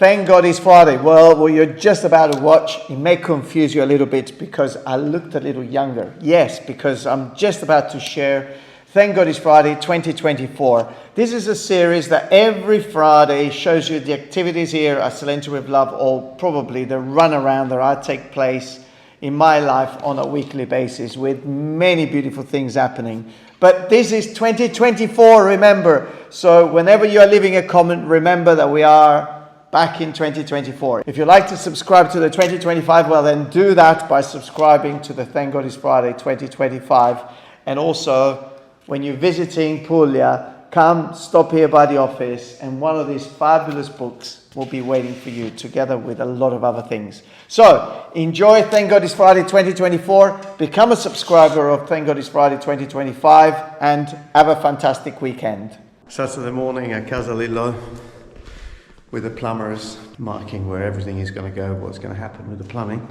Thank God it's Friday. Well, what you're just about to watch, it may confuse you a little bit because I looked a little younger. Yes, because I'm just about to share Thank God it's Friday 2024. This is a series that every Friday shows you the activities here at Salento with Love, or probably the run around that I take place in my life on a weekly basis with many beautiful things happening. But this is 2024, remember. So whenever you are leaving a comment, remember that we are back in 2024. If you'd like to subscribe to the 2025, well then do that by subscribing to the Thank God it's Friday 2025. And also, when you're visiting Puglia, come stop here by the office and one of these fabulous books will be waiting for you together with a lot of other things. So enjoy Thank God it's Friday 2024, become a subscriber of Thank God it's Friday 2025 and have a fantastic weekend. Saturday morning at Casalillo with the plumbers, marking where everything is going to go, what's going to happen with the plumbing.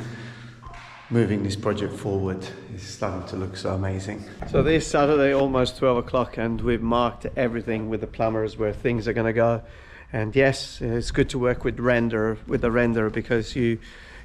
Moving this project forward is starting to look so amazing. So this Saturday, almost 12 o'clock, and we've marked everything with the plumbers where things are going to go. And yes, it's good to work with the renderer because you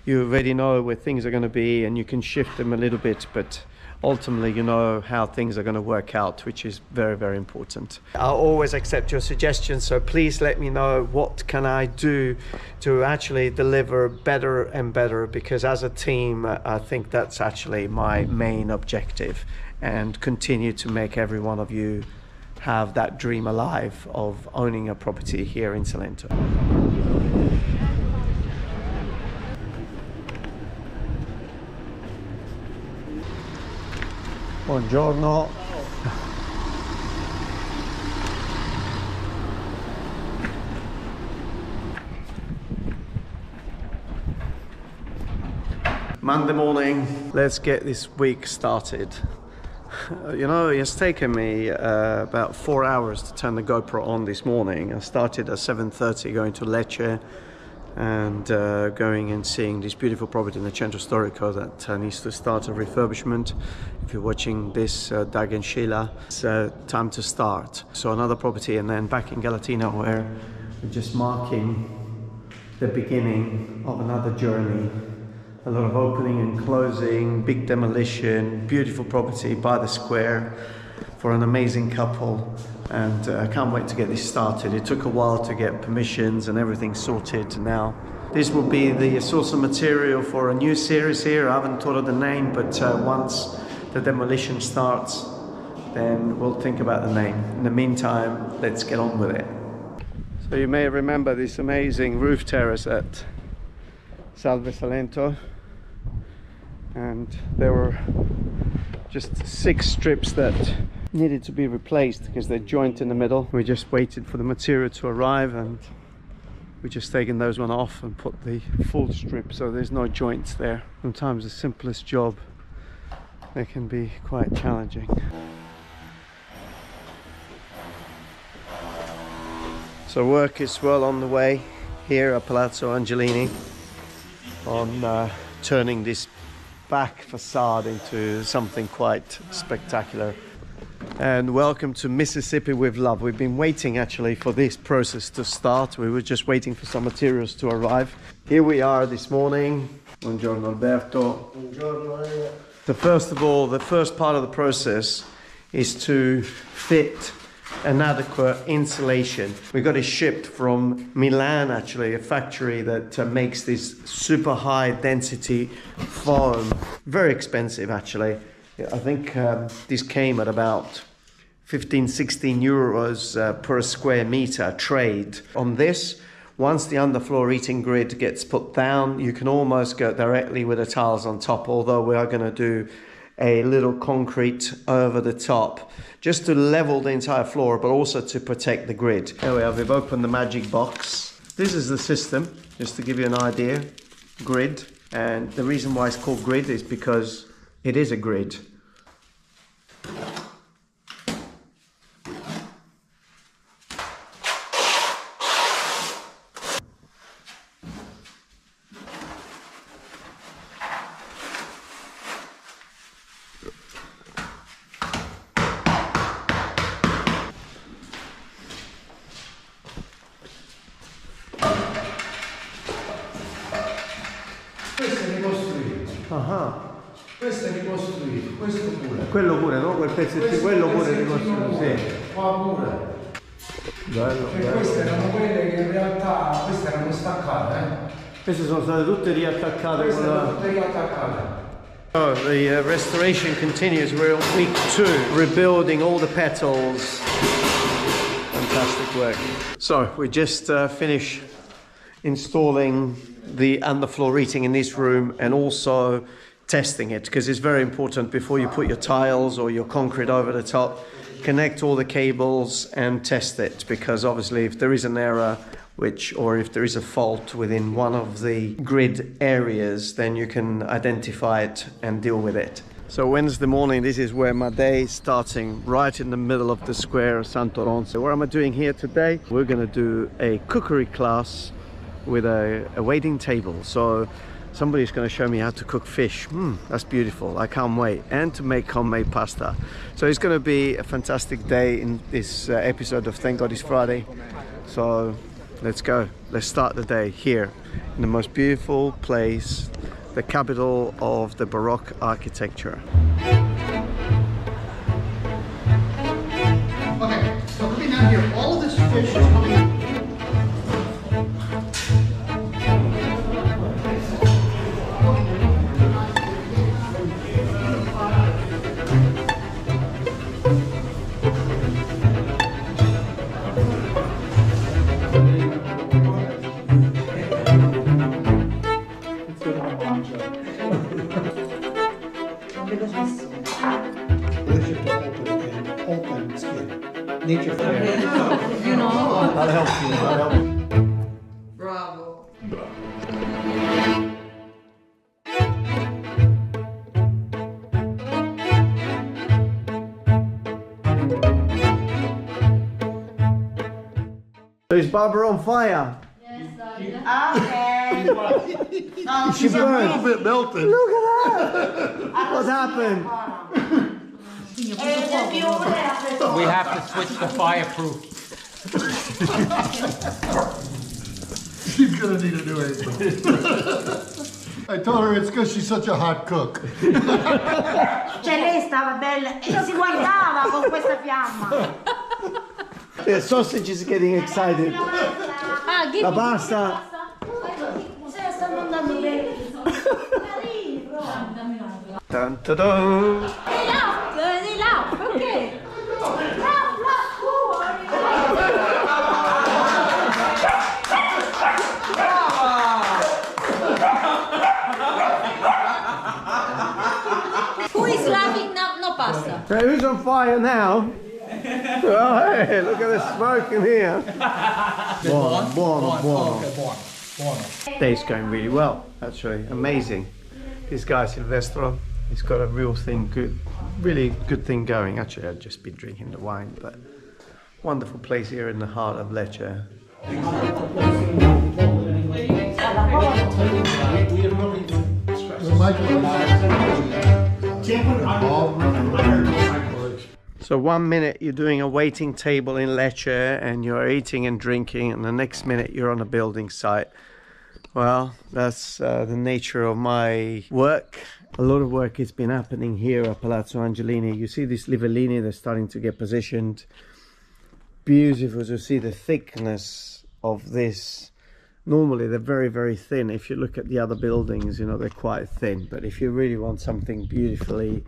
already know where things are going to be and you can shift them a little bit, but ultimately you know how things are going to work out, which is very, very important. I'll always accept your suggestions, so please let me know what can I do to actually deliver better and better, because as a team I think that's actually my main objective, and continue to make every one of you have that dream alive of owning a property here in Salento. Buongiorno. Monday morning, let's get this week started. You know, it's taken me about 4 hours to turn the GoPro on this morning. I started at 7:30 going to Lecce and going and seeing this beautiful property in the Centro Storico that needs to start a refurbishment. If you're watching this, Dag and Sheila, it's time to start. So another property, and then back in Galatina where we're just marking the beginning of another journey. A lot of opening and closing, big demolition, beautiful property by the square for an amazing couple. And I can't wait to get this started. It took a while to get permissions and everything sorted. Now this will be the source of material for a new series here. I haven't thought of the name, but once the demolition starts, then we'll think about the name. In the meantime, let's get on with it. So you may remember this amazing roof terrace at Salve Salento, and there were just 6 strips that needed to be replaced because they're joint in the middle. We just waited for the material to arrive and we just taken those one off and put the full strip so there's no joints there. Sometimes the simplest job, they can be quite challenging. So work is well on the way here at Palazzo Angelini on turning this back facade into something quite spectacular. And welcome to Mississippi with Love. We've been waiting actually for this process to start. We were just waiting for some materials to arrive. Here we are this morning. Buongiorno Alberto. Buongiorno. So first of all, the first part of the process is to fit an adequate insulation. We got it shipped from Milan, actually, a factory that makes this super high density foam. Very expensive actually. I think this came at about 15-16 euros per square meter trade. On this, once the underfloor heating grid gets put down, you can almost go directly with the tiles on top, although we are going to do a little concrete over the top just to level the entire floor, but also to protect the grid. There we are, we've opened the magic box. This is the system, just to give you an idea. Grid, and the reason why it's called grid is because it is a grid. Questo è ricostruito, questo pure. Quello pure, no? Quel pezzettino, quello pure ricostruito, sì. Qua pure. Bello, bello. Queste erano quelle che in realtà, queste erano staccate, Queste sono state tutte riattaccate. Queste erano tutte riattaccate. Oh, the restoration continues. We're on week 2, rebuilding all the petals. Fantastic work. So we just finished installing the underfloor heating in this room and also testing it, because it's very important before you put your tiles or your concrete over the top. Connect all the cables and test it, because obviously if there is an error or if there is a fault within one of the grid areas, then you can identify it and deal with it. So Wednesday morning, this is where my day is starting, right in the middle of the square of Santo Ronzo. What am I doing here today? We're going to do a cookery class with a waiting table. So somebody's going to show me how to cook fish. That's beautiful. I can't wait. And to make homemade pasta. So it's going to be a fantastic day in this episode of Thank God It's Friday. So let's go. Let's start the day here in the most beautiful place, the capital of the Baroque architecture. Okay, so coming down here, all of this fish is coming. Nature fair. You know. I'll help you. I'll help you. Bravo. Is Barbara on fire? Okay. No, She burned. A little bit melted. Look at that! What happened? We have to switch to fireproof. She's gonna need a new apron. I told her it's because she's such a hot cook. Cioè lei stava bella e si guardava con questa fiamma. The sausage is getting excited. Ah, La pasta. Stanno andando bene. Dun, dun, dun. Di là, ok. Who is laughing? No pasta. Hey, who's on fire now? Oh, hey, look at the smoke in here. Buono. Day's going really well, actually. Amazing. This guy, Silvestro, he's got a real thing, really good thing going. Actually, I've just been drinking the wine, but wonderful place here in the heart of Lecce. So 1 minute you're doing a waiting table in Lecce and you're eating and drinking, and the next minute you're on a building site. Well, that's the nature of my work. A lot of work has been happening here at Palazzo Angelini. You see these livellini, they're starting to get positioned. Beautiful to see the thickness of this. Normally they're very, very thin. If you look at the other buildings, you know, they're quite thin. But if you really want something beautifully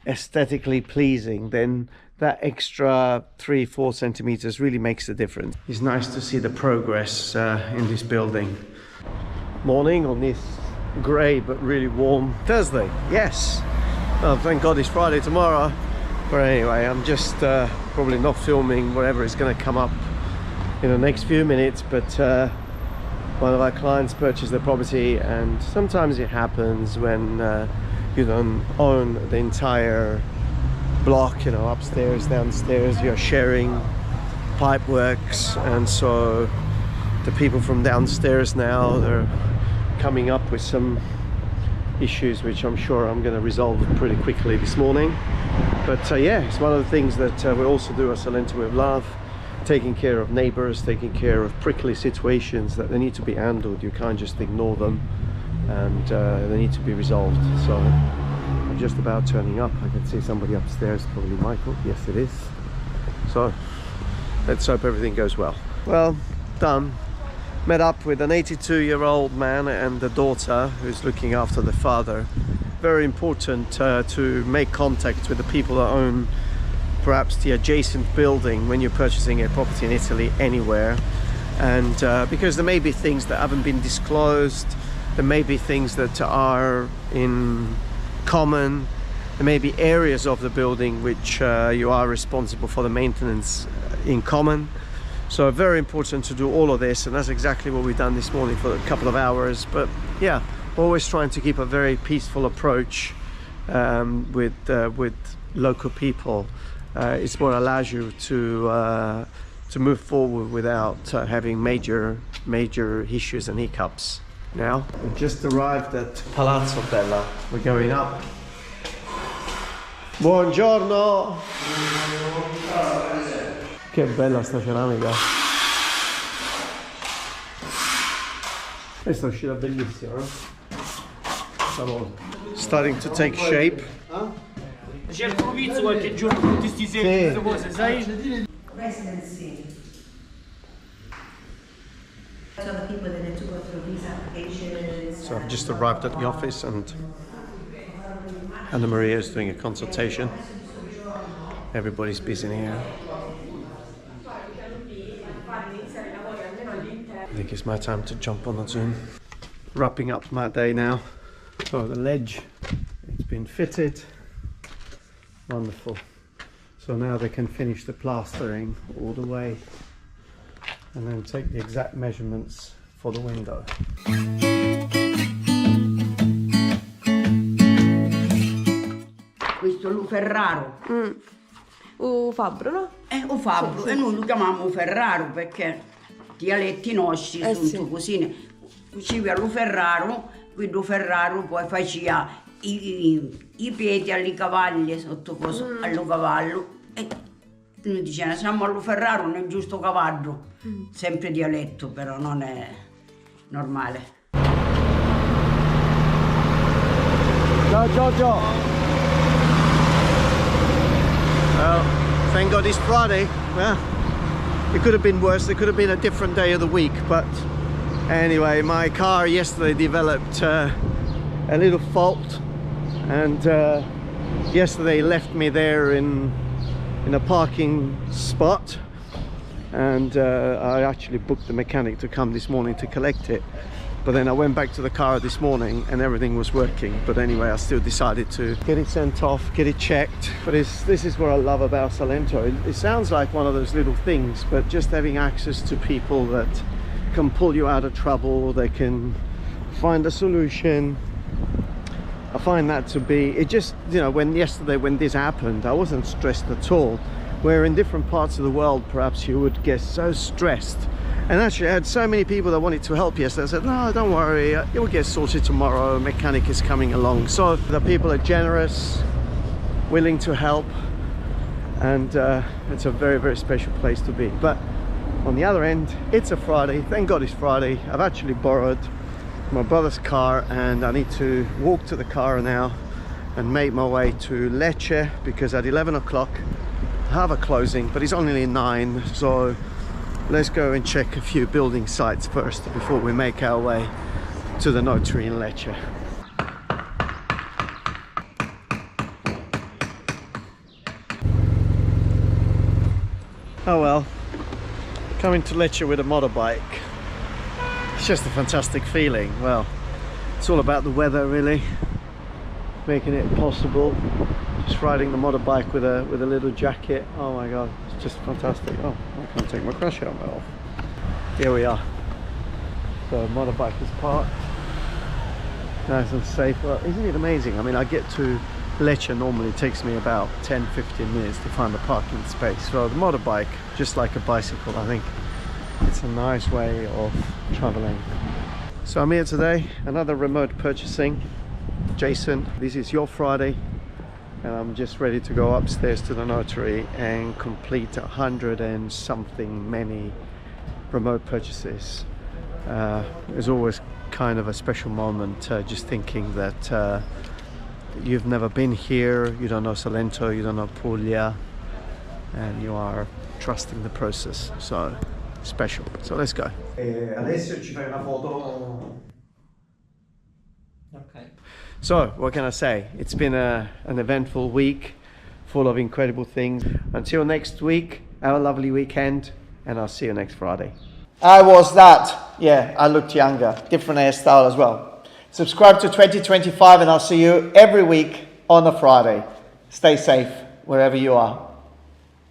aesthetically pleasing, then that extra 3-4 centimeters really makes a difference. It's nice to see the progress in this building. Morning on this grey but really warm Thursday. Yes, oh, thank God it's Friday tomorrow. But anyway, I'm just probably not filming whatever is going to come up in the next few minutes, but one of our clients purchased the property, and sometimes it happens when you don't own the entire block, you know, upstairs, downstairs, you're sharing pipe works, and so the people from downstairs now, they're coming up with some issues which I'm sure I'm going to resolve pretty quickly this morning. But yeah, it's one of the things that we also do at Salento with love, taking care of neighbors, taking care of prickly situations that they need to be handled. You can't just ignore them. and they need to be resolved. So I'm just about turning up. I can see somebody upstairs, probably Michael. Yes, it is. So let's hope everything goes well. Well, done. Met up with an 82-year-old man and a daughter who's looking after the father. Very important to make contact with the people that own perhaps the adjacent building when you're purchasing a property in Italy anywhere. And because there may be things that haven't been disclosed, there may be things that are in common, there may be areas of the building which you are responsible for the maintenance in common. So very important to do all of this, and that's exactly what we've done this morning for a couple of hours. But yeah, always trying to keep a very peaceful approach with local people. It's what allows you to move forward without having major issues and hiccups. Now we just arrived at Palazzo Bella. We're going up. Buongiorno. Che bella sta ceramica. Questa è uscita bellissima, starting to take shape. Cerco un pizzo qualche giorno con tutti sti segni, queste cose, sai? Residency. So the people that need to go through visa applications. So I've just arrived at the office and Anna Maria is doing a consultation. Everybody's busy in here. I think it's my time to jump on the Zoom. Wrapping up my day now. So the ledge, it's been fitted. Wonderful. So now they can finish the plastering all the way and then take the exact measurements for the window. Questo è Ferraro. O fabbro, no? O fabbro, e noi lo chiamiamo Ferraro perché dialetti nostri sono sì. così. Ci lo Ferraro, quello Ferraro poi faceva i piedi alle cavalli sotto coso, allo cavallo. E noi dicevano, siamo allo Ferraro, non è giusto cavallo. Sempre dialetto, però non è normale. Ciao Giorgio! Well, thank God it's Friday. Well, it could have been worse. It could have been a different day of the week, but anyway, my car yesterday developed a little fault, and yesterday left me there in a parking spot, and I actually booked the mechanic to come this morning to collect it. But then I went back to the car this morning and everything was working. But anyway, I still decided to get it sent off, get it checked. But this is what I love about Salento. It sounds like one of those little things, but just having access to people that can pull you out of trouble, they can find a solution. I find that to be, it just, you know, when this happened, I wasn't stressed at all. Where in different parts of the world, perhaps you would get so stressed. And actually I had so many people that wanted to help yesterday. I said, no, don't worry, it will get sorted tomorrow, a mechanic is coming along. So the people are generous, willing to help, and it's a very, very special place to be. But on the other end, it's a Friday, thank God it's Friday. I've actually borrowed my brother's car and I need to walk to the car now and make my way to Lecce, because at 11 o'clock I have a closing, but it's only 9, so let's go and check a few building sites first before we make our way to the notary in Lecce. Oh well, coming to Lecce with a motorbike, it's just a fantastic feeling. Well, it's all about the weather really, making it possible. Just riding the motorbike with a little jacket. Oh my god, it's just fantastic. Oh, I can't take my crash helmet off. Here we are. So motorbike is parked, nice and safe. Well, isn't it amazing? I mean, I get to Lecce, normally it takes me about 10-15 minutes to find a parking space. So the motorbike, just like a bicycle, I think it's a nice way of traveling. So I'm here today, another remote purchasing. Jason, this is your Friday, and I'm just ready to go upstairs to the notary and complete 100 and something many remote purchases. It's always kind of a special moment, just thinking that you've never been here, you don't know Salento, you don't know Puglia, and you are trusting the process. So special. So let's go. Adesso ci fai una foto. Ok. So what can I say? It's been an eventful week, full of incredible things. Until next week, have a lovely weekend, and I'll see you next Friday. I was that. Yeah, I looked younger. Different hairstyle as well. Subscribe to 2025 and I'll see you every week on a Friday. Stay safe wherever you are.